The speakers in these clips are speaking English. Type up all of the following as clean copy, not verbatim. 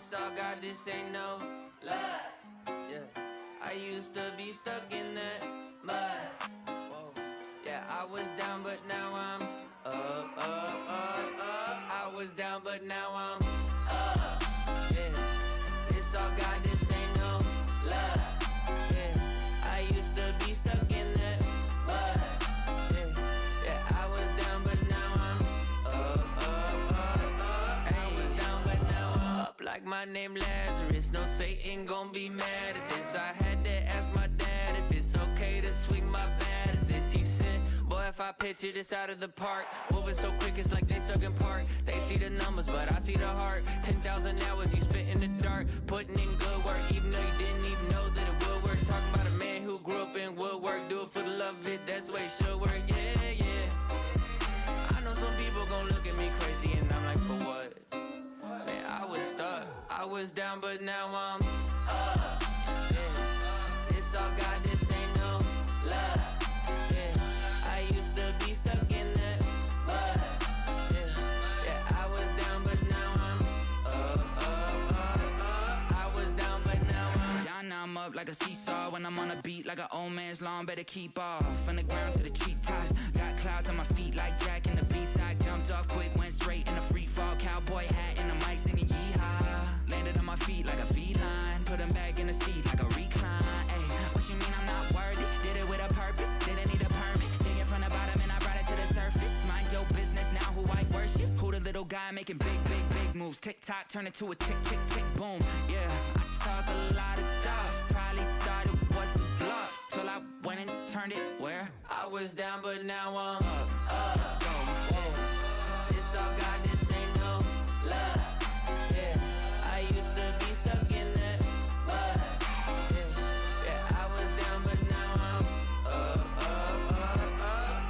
This all God, this ain't no love. Yeah, I used to be stuck in that mud. Whoa. Yeah, I was down, but now I'm up. I was down, but now I'm up. Yeah, this all God, this ain't no love. Yeah, I used to be stuck in that mud. Yeah, I was down, but now I'm up. I was down, but now I'm up like my name Lazarus. No Satan gon' be mad at this. I had to ask my dad if it's okay to swing my bat at this. He said, boy, if I picture this out of the park, moving so quick it's like they stuck in park. They see the numbers, but I see the heart. 10,000 hours you spit in the dark, putting in good work, even though you didn't even know that it would work. Talking about a man who grew up in woodwork, do it for the love of it, that's the way it should work. Yeah, yeah. I know some people gon' look at me crazy and I'm like, for what? Man, I was stuck, I was down, but now I'm up. Yeah, this all God, this ain't no love. Yeah, I used to be stuck in that mud. Yeah, I was down, but now I'm up. I was down, but now I'm down, now I'm up like a seesaw. When I'm on a beat like an old man's lawn, better keep off. From the ground to the treetops, got clouds on my feet like Jack in the Beanstalk. Jumped off quick, went straight in a free fall. Cowboy hat and the mic singing yeehaw. Landed on my feet like a feline, put him back in the seat like a recline. Ayy, what you mean I'm not worthy? Did it with a purpose, didn't need a permit. Digging from the bottom and I brought it to the surface. Mind your business now, who I worship. Who the little guy making big moves. Tick tock, turn it to a tick boom. Yeah, I talk a lot of stuff, probably thought it was a bluff, till I went and turned it where I was down, but now I'm up. Let's go. Yeah. This all God, this ain't no love. Yeah, I used to be stuck in that mud. Yeah, I was down, but now I'm up.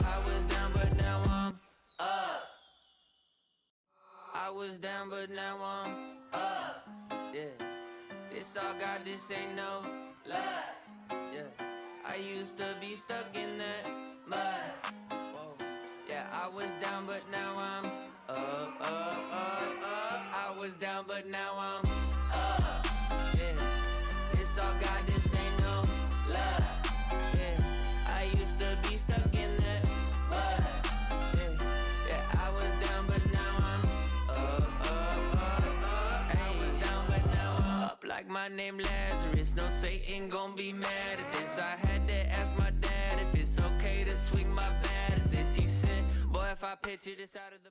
I was down, but now I'm up. I was down, but now I'm up. Yeah, this all God, this ain't no love. Yeah, I used to be stuck in that mud. Whoa. Yeah, I was down, but now I'm up. I was down, but now I'm up. Yeah, this all God, this ain't no love. Yeah, I used to be stuck in that mud. Yeah, I was down, but now I'm up. I was down, but now I'm up like my name Lazarus. No Satan gon' be mad at this. I had to ask my dad if it's okay to swing my bat at this. He said, boy, if I picture this out of the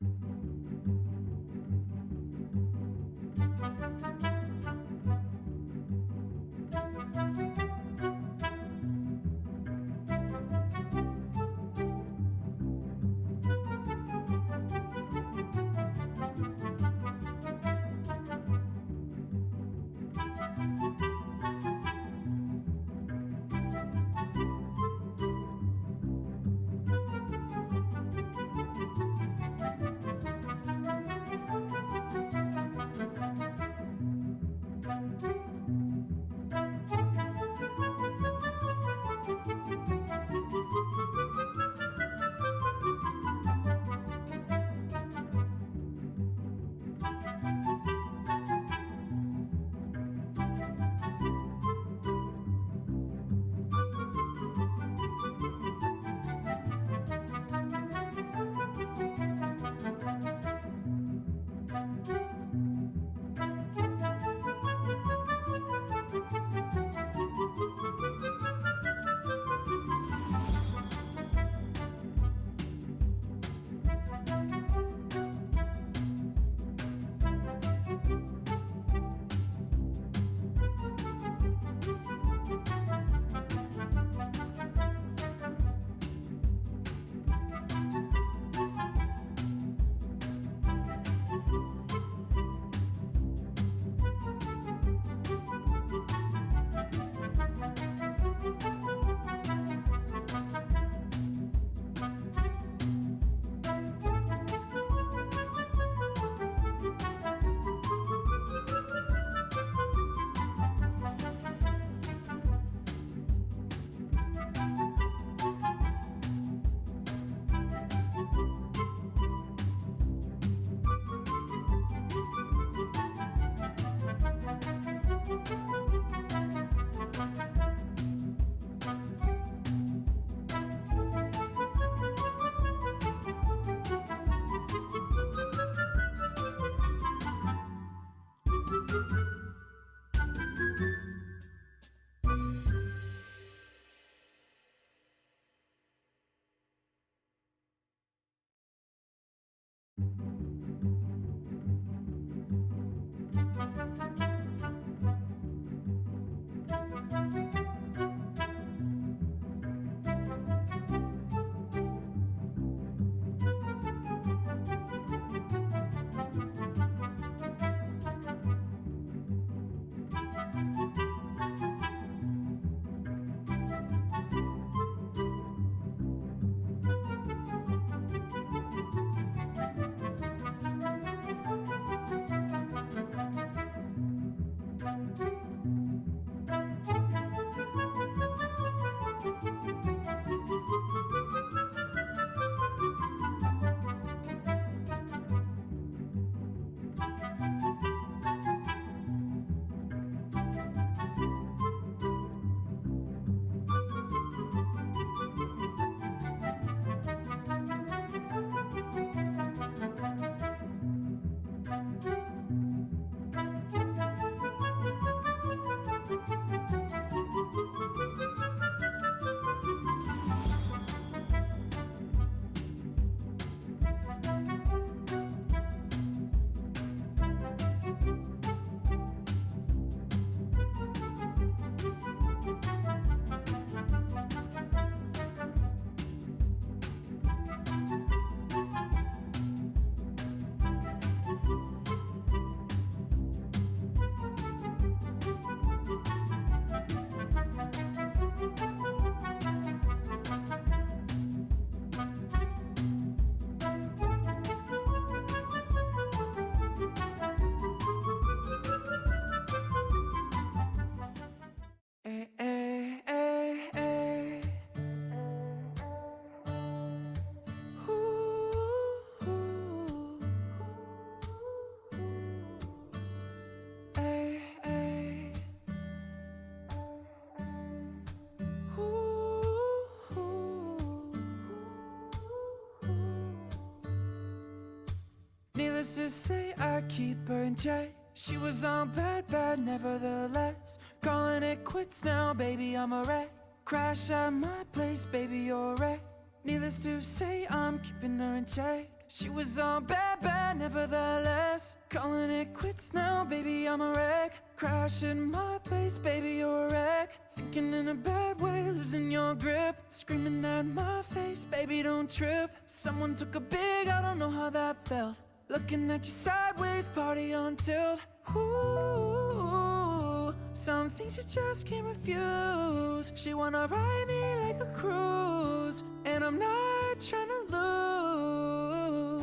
Needless to say, I keep her in check. She was on bad, bad, nevertheless. Calling it quits now, baby, I'm a wreck. Crash at my place, baby, you're a wreck. Needless to say, I'm keeping her in check. She was on bad, bad, nevertheless. Calling it quits now, baby, I'm a wreck. Crash in my place, baby, you're a wreck. Thinking in a bad way, losing your grip. Screaming at my face, baby, don't trip. Someone took a big, I don't know how that felt. Looking at you sideways, party on tilt. Ooh, some things you just can't refuse. She wanna ride me like a cruise, and I'm not trying to lose.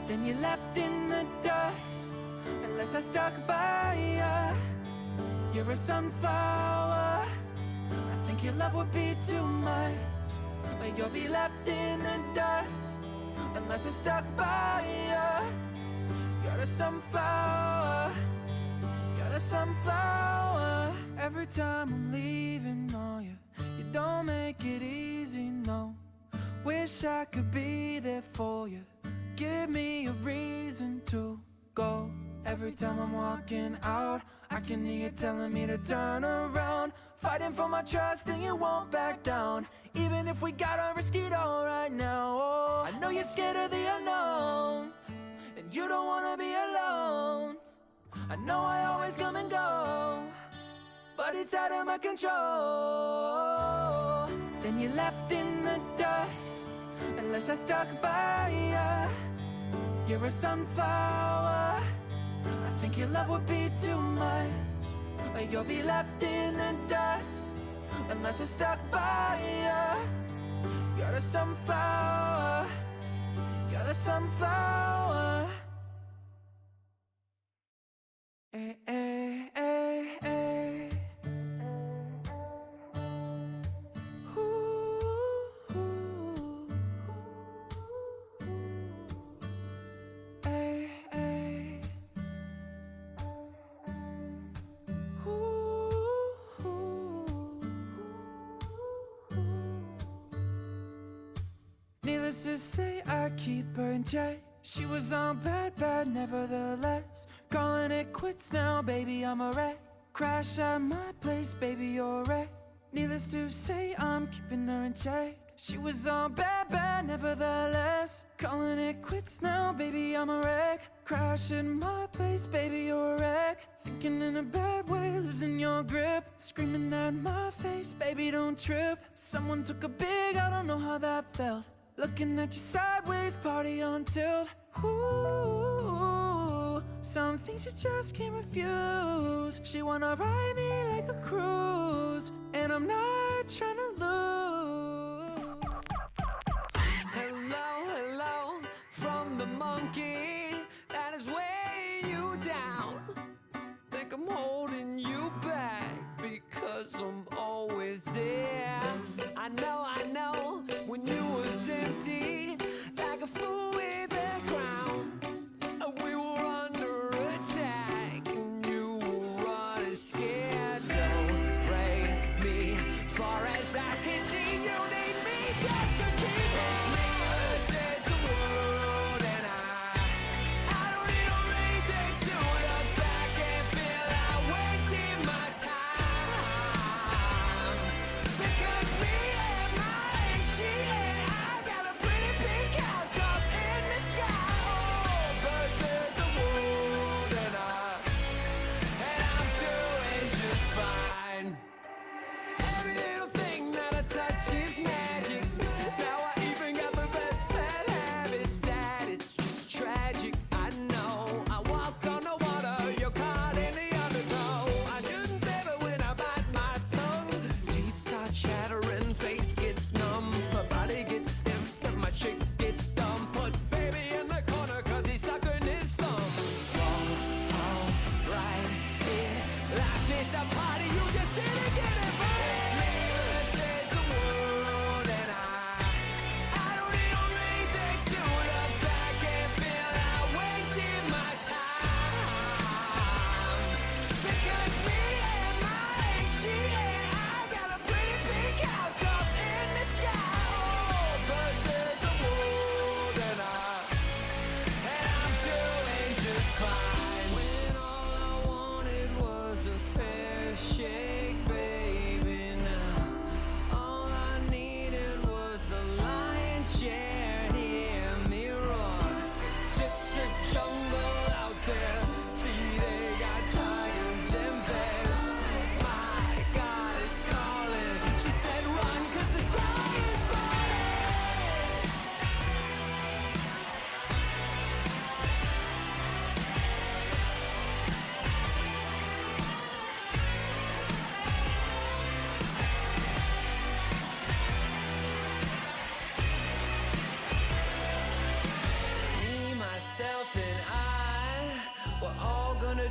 Then you left in the dust, unless I stuck by ya. You're a sunflower, I think your love would be too much. But you'll be left in the dust, unless it's stuck by ya. You're the sunflower, you're the sunflower. Every time I'm leaving, oh yeah, you don't make it easy, no. Wish I could be there for you, give me a reason to go. Every time I'm walking out, I can hear you telling me to turn around. Fighting for my trust and you won't back down, even if we gotta risk it all right now. Oh, I know you're scared of the unknown, and you don't wanna be alone. I know I always come and go, but it's out of my control. Then you left in the dust, unless I stuck by ya. You're a sunflower, I think your love would be too much. But you'll be left in the dust, unless it's stuck by ya. You're the sunflower, you're the sunflower. Hey, hey, hey, hey. Ooh, ooh. Hey, hey. Needless to say, I keep her in check. She was on bad, bad, nevertheless. Calling it quits now, baby, I'm a wreck. Crash at my place, baby, you're a wreck. Needless to say, I'm keeping her in check. She was on bad, bad, nevertheless. Calling it quits now, baby, I'm a wreck. Crash in my place, baby, you're a wreck. Thinking in a bad way, losing your grip. Screaming at my face, baby, don't trip. Someone took a big, I don't know how that felt. Looking at you sideways, party on tilt. Ooh, some things you just can't refuse. She wanna ride me like a cruise, and I'm not trying to lose. Hello, hello, from the monkey that is weighing you down. Think I'm holding you back because I'm always there. I know, when you was empty, like a fool with a crown. We were under attack, and you were running scared. Don't break me, far as I can see, you need me just to keep it's me versus the world, and I don't need a reason to look back and feel I'm wasting my time. Because me and my she and I got a pretty big house up in the sky. Oh, versus the world, and I'm doing just fine. Every little thing that I touch is magic. Now I even got the best bad habits. Sad, it's just tragic. I know. I walk on the water, you're caught in the undertow. I shouldn't say, but when I bite my tongue, teeth start chattering, face gets numb, my body gets stiff, and my chick gets dumb. Put baby in the corner, cause he's sucking his thumb. It's wrong, right, life is a party, you just didn't get it right. It's me versus the world, and I don't need a reason to look back and feel I'm wasting my time. Because me and my she and I got a pretty big house up in the sky. Oh, versus the world, and I'm doing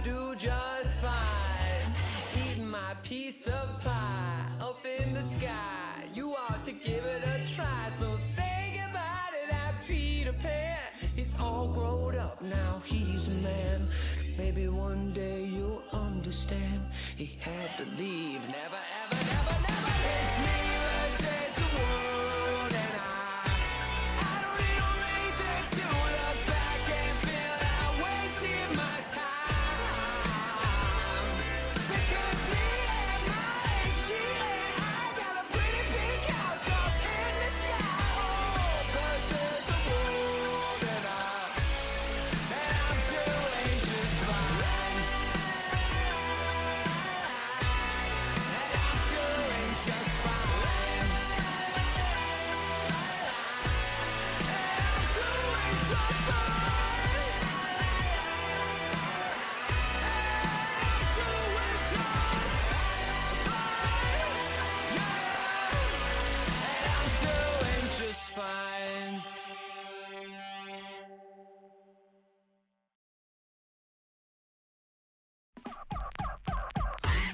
do just fine. Eating my piece of pie up in the sky. You ought to give it a try. So say goodbye to that Peter Pan. He's all grown up now, he's a man. Maybe one day you'll understand. He had to leave. Never, ever, never, never. It's me versus the world, and I don't need a reason to look back and feel I wasted my time. Because me and my she and I got a pretty big house up in the sky. Oh, versus the world, and I'm doing just fine. And I'm doing just fine. And I'm doing just fine. I'm doing just fine. Yeah. And I'm doing just fine.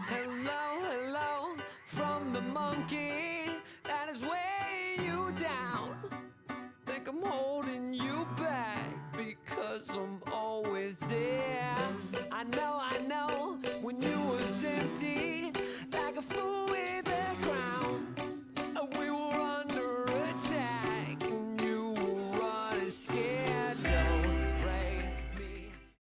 Hello, hello, from the monkey that is weighing you down. Think I'm holding you back because I'm always in